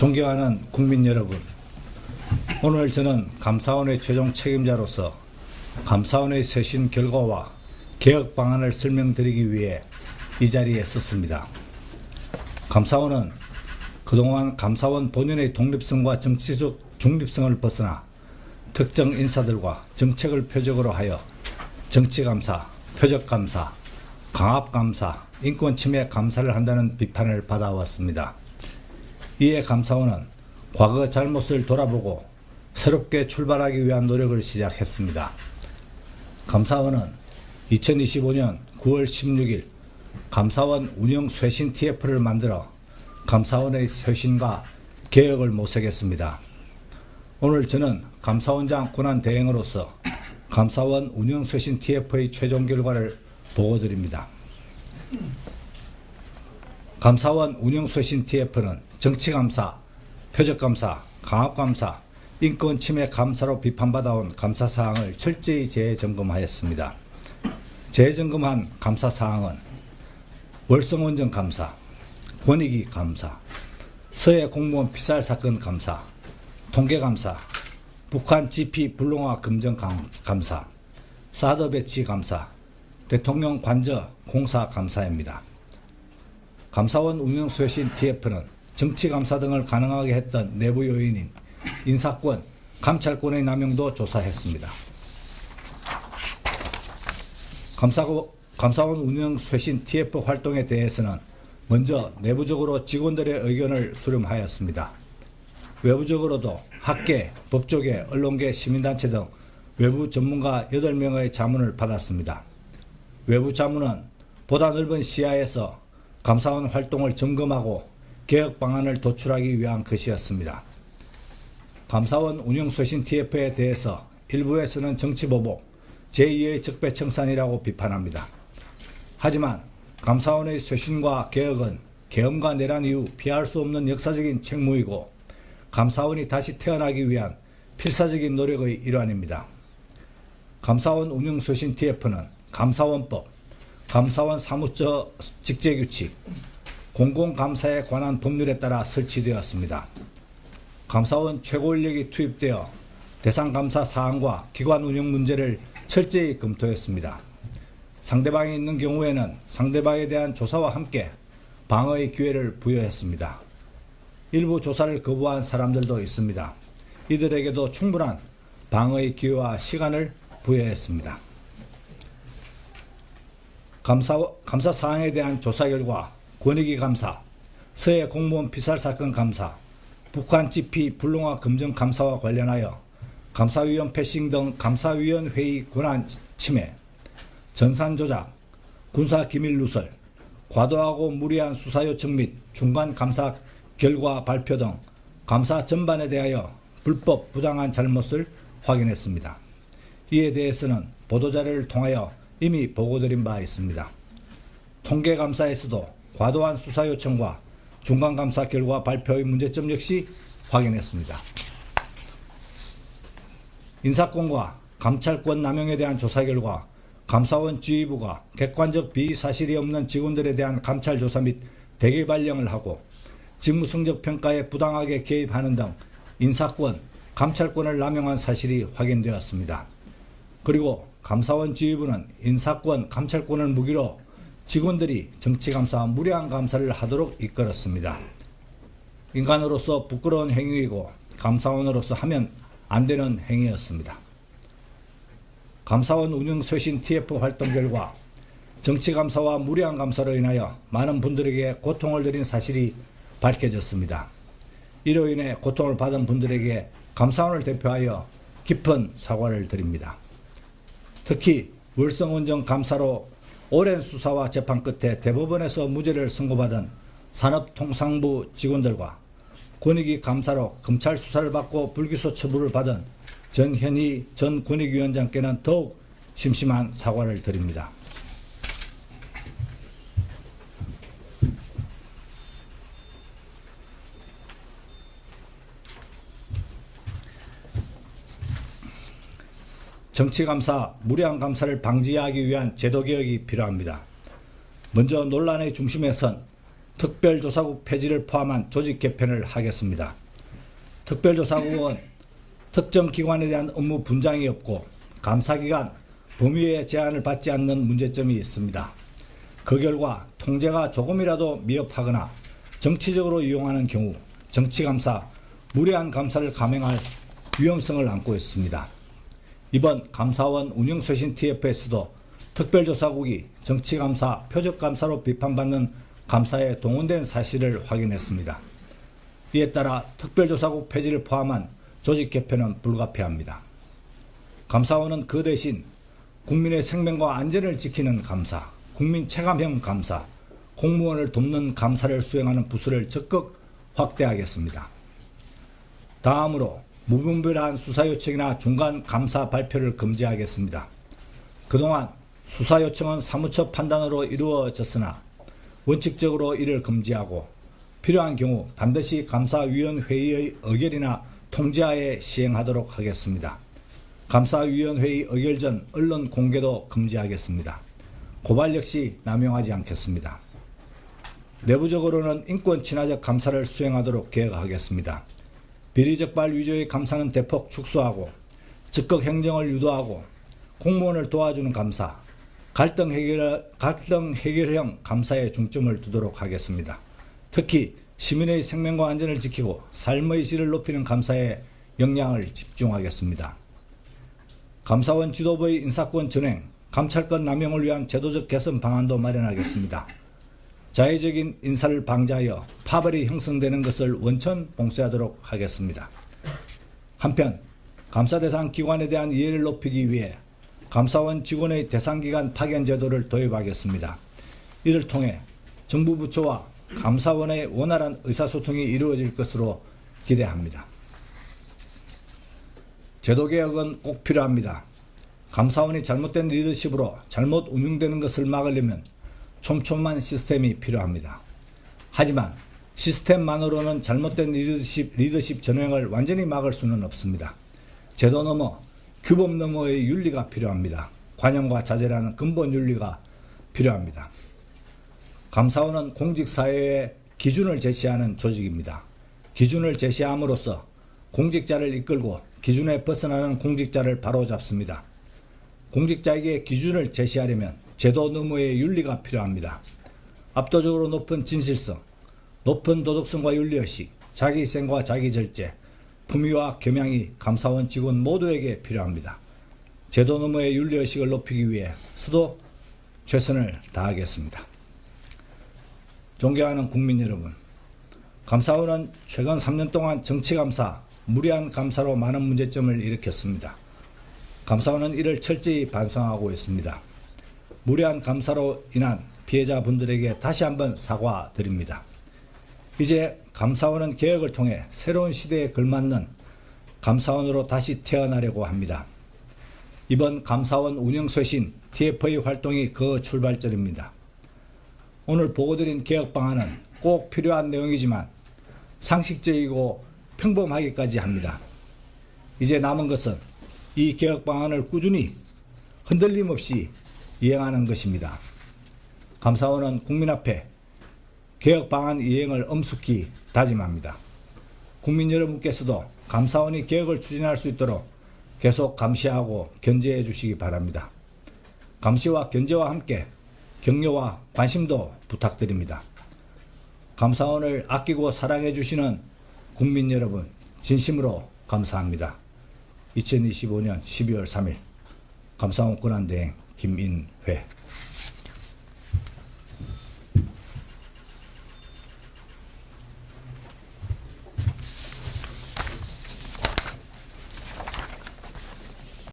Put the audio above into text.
존경하는 국민 여러분, 오늘 저는 감사원의 최종 책임자로서 감사원의 쇄신 결과와 개혁 방안을 설명드리기 위해 이 자리에 섰습니다. 감사원은 그동안 감사원 본연의 독립성과 정치적 중립성을 벗어나 특정 인사들과 정책을 표적으로 하여 정치감사, 표적감사, 강압감사, 인권침해 감사를 한다는 비판을 받아왔습니다. 이에 감사원은 과거 잘못을 돌아보고 새롭게 출발하기 위한 노력을 시작했습니다. 감사원은 2025년 9월 16일 감사원 운영 쇄신 TF를 만들어 감사원의 쇄신과 개혁을 모색했습니다. 오늘 저는 감사원장 권한 대행으로서 감사원 운영 쇄신 TF의 최종 결과를 보고드립니다. 감사원 운영 쇄신 TF는 정치감사, 표적감사, 강압감사, 인권침해 감사로 비판받아온 감사사항을 철저히 재점검하였습니다. 재점검한 감사사항은 월성원전 감사, 권익위 감사, 서해 공무원 피살 사건 감사, 통계감사, 북한 GP 불능화 금정 감사, 사드 배치 감사, 대통령 관저 공사 감사입니다. 감사원 운영 쇄신 TF는 정치감사 등을 가능하게 했던 내부 요인인 인사권, 감찰권의 남용도 조사했습니다. 감사원 운영 쇄신 TF 활동에 대해서는 먼저 내부적으로 직원들의 의견을 수렴하였습니다. 외부적으로도 학계, 법조계, 언론계, 시민단체 등 외부 전문가 8명의 자문을 받았습니다. 외부 자문은 보다 넓은 시야에서 감사원 활동을 점검하고 개혁 방안을 도출하기 위한 것이었습니다. 감사원 운영 쇄신 TF에 대해서 일부에서는 정치보복, 제2의 적폐청산이라고 비판합니다. 하지만 감사원의 쇄신과 개혁은 계엄과 내란 이후 피할 수 없는 역사적인 책무이고 감사원이 다시 태어나기 위한 필사적인 노력의 일환입니다. 감사원 운영 쇄신 TF는 감사원법, 감사원 사무처 직제규칙, 공공감사에 관한 법률에 따라 설치되었습니다. 감사원 최고 인력이 투입되어 대상 감사 사항과 기관 운영 문제를 철저히 검토했습니다. 상대방이 있는 경우에는 상대방에 대한 조사와 함께 방어의 기회를 부여했습니다. 일부 조사를 거부한 사람들도 있습니다. 이들에게도 충분한 방어의 기회와 시간을 부여했습니다. 감사 사항에 대한 조사 결과 권익위 감사, 서해 공무원 피살 사건 감사, 북한 GP 불능화 금정 감사와 관련하여 감사위원 패싱 등 감사위원회의 권한 침해, 전산 조작, 군사 기밀 누설, 과도하고 무리한 수사 요청 및 중간 감사 결과 발표 등 감사 전반에 대하여 불법 부당한 잘못을 확인했습니다. 이에 대해서는 보도자료를 통하여 이미 보고드린 바 있습니다. 통계감사에서도 과도한 수사 요청과 중간감사 결과 발표의 문제점 역시 확인했습니다. 인사권과 감찰권 남용에 대한 조사 결과 감사원 지휘부가 객관적 비사실이 없는 직원들에 대한 감찰 조사 및 대기 발령을 하고 직무 성적 평가에 부당하게 개입하는 등 인사권, 감찰권을 남용한 사실이 확인되었습니다. 그리고 감사원 지휘부는 인사권, 감찰권을 무기로 직원들이 정치감사와 무리한 감사를 하도록 이끌었습니다. 인간으로서 부끄러운 행위이고 감사원으로서 하면 안 되는 행위였습니다. 감사원 운영 쇄신 TF 활동 결과 정치감사와 무리한 감사로 인하여 많은 분들에게 고통을 드린 사실이 밝혀졌습니다. 이로 인해 고통을 받은 분들에게 감사원을 대표하여 깊은 사과를 드립니다. 특히 월성원전 감사로 오랜 수사와 재판 끝에 대법원에서 무죄를 선고받은 산업통상부 직원들과 권익위 감사로 검찰 수사를 받고 불기소 처분을 받은 전현희 전 권익위원장께는 더욱 심심한 사과를 드립니다. 정치감사, 무리한 감사를 방지하기 위한 제도개혁이 필요합니다. 먼저 논란의 중심에 선 특별조사국 폐지를 포함한 조직 개편을 하겠습니다. 특별조사국은 특정 기관에 대한 업무 분장이 없고 감사기관 범위의 제한을 받지 않는 문제점이 있습니다. 그 결과 통제가 조금이라도 미흡하거나 정치적으로 이용하는 경우 정치감사, 무례한 감사를 감행할 위험성을 안고 있습니다. 이번 감사원 운영쇄신 TF에서도 특별조사국이 정치감사, 표적감사로 비판받는 감사에 동원된 사실을 확인했습니다. 이에 따라 특별조사국 폐지를 포함한 조직 개편은 불가피합니다. 감사원은 그 대신 국민의 생명과 안전을 지키는 감사, 국민 체감형 감사, 공무원을 돕는 감사를 수행하는 부서를 적극 확대하겠습니다. 다음으로 무분별한 수사 요청이나 중간 감사 발표를 금지하겠습니다. 그동안 수사 요청은 사무처 판단으로 이루어졌으나 원칙적으로 이를 금지하고 필요한 경우 반드시 감사위원회의 의결이나 통지하에 시행하도록 하겠습니다. 감사위원회의 의결 전 언론 공개도 금지하겠습니다. 고발 역시 남용하지 않겠습니다. 내부적으로는 인권 친화적 감사를 수행하도록 계획하겠습니다. 비리적발 위조의 감사는 대폭 축소하고 적극 행정을 유도하고 공무원을 도와주는 감사, 갈등 해결형 감사에 중점을 두도록 하겠습니다. 특히 시민의 생명과 안전을 지키고 삶의 질을 높이는 감사에 역량을 집중하겠습니다. 감사원 지도부의 인사권 전횡, 감찰권 남용을 위한 제도적 개선 방안도 마련하겠습니다. 자의적인 인사를 방지하여 파벌이 형성되는 것을 원천 봉쇄하도록 하겠습니다. 한편 감사 대상 기관에 대한 이해를 높이기 위해 감사원 직원의 대상기관 파견 제도를 도입하겠습니다. 이를 통해 정부 부처와 감사원의 원활한 의사소통이 이루어질 것으로 기대합니다. 제도개혁은 꼭 필요합니다. 감사원이 잘못된 리더십으로 잘못 운영되는 것을 막으려면 촘촘한 시스템이 필요합니다. 하지만 시스템만으로는 잘못된 리더십 전횡을 완전히 막을 수는 없습니다. 제도 넘어 규범 너머의 윤리가 필요합니다. 관용과 자제라는 근본 윤리가 필요합니다. 감사원은 공직사회의 기준을 제시하는 조직입니다. 기준을 제시함으로써 공직자를 이끌고 기준에 벗어나는 공직자를 바로잡습니다. 공직자에게 기준을 제시하려면 제도 너머의 윤리가 필요합니다. 압도적으로 높은 진실성, 높은 도덕성과 윤리의식, 자기희생과 자기절제, 품위와 겸양이 감사원 직원 모두에게 필요합니다. 제도 너머의 윤리의식을 높이기 위해 스스로 최선을 다하겠습니다. 존경하는 국민 여러분, 감사원은 최근 3년 동안 정치감사, 무리한 감사로 많은 문제점을 일으켰습니다. 감사원은 이를 철저히 반성하고 있습니다. 무리한 감사로 인한 피해자분들에게 다시 한번 사과드립니다. 이제 감사원은 개혁을 통해 새로운 시대에 걸맞는 감사원으로 다시 태어나려고 합니다. 이번 감사원 운영쇄신 TF의 활동이 그 출발점입니다. 오늘 보고드린 개혁 방안은 꼭 필요한 내용이지만 상식적이고 평범하기까지 합니다. 이제 남은 것은 이 개혁 방안을 꾸준히 흔들림 없이 이행하는 것입니다. 감사원은 국민 앞에 개혁 방안 이행을 엄숙히 다짐합니다. 국민 여러분께서도 감사원이 개혁을 추진할 수 있도록 계속 감시하고 견제해 주시기 바랍니다. 감시와 견제와 함께 격려와 관심도 부탁드립니다. 감사원을 아끼고 사랑해 주시는 국민 여러분, 진심으로 감사합니다. 2025년 12월 3일 감사원 권한대행 김인회.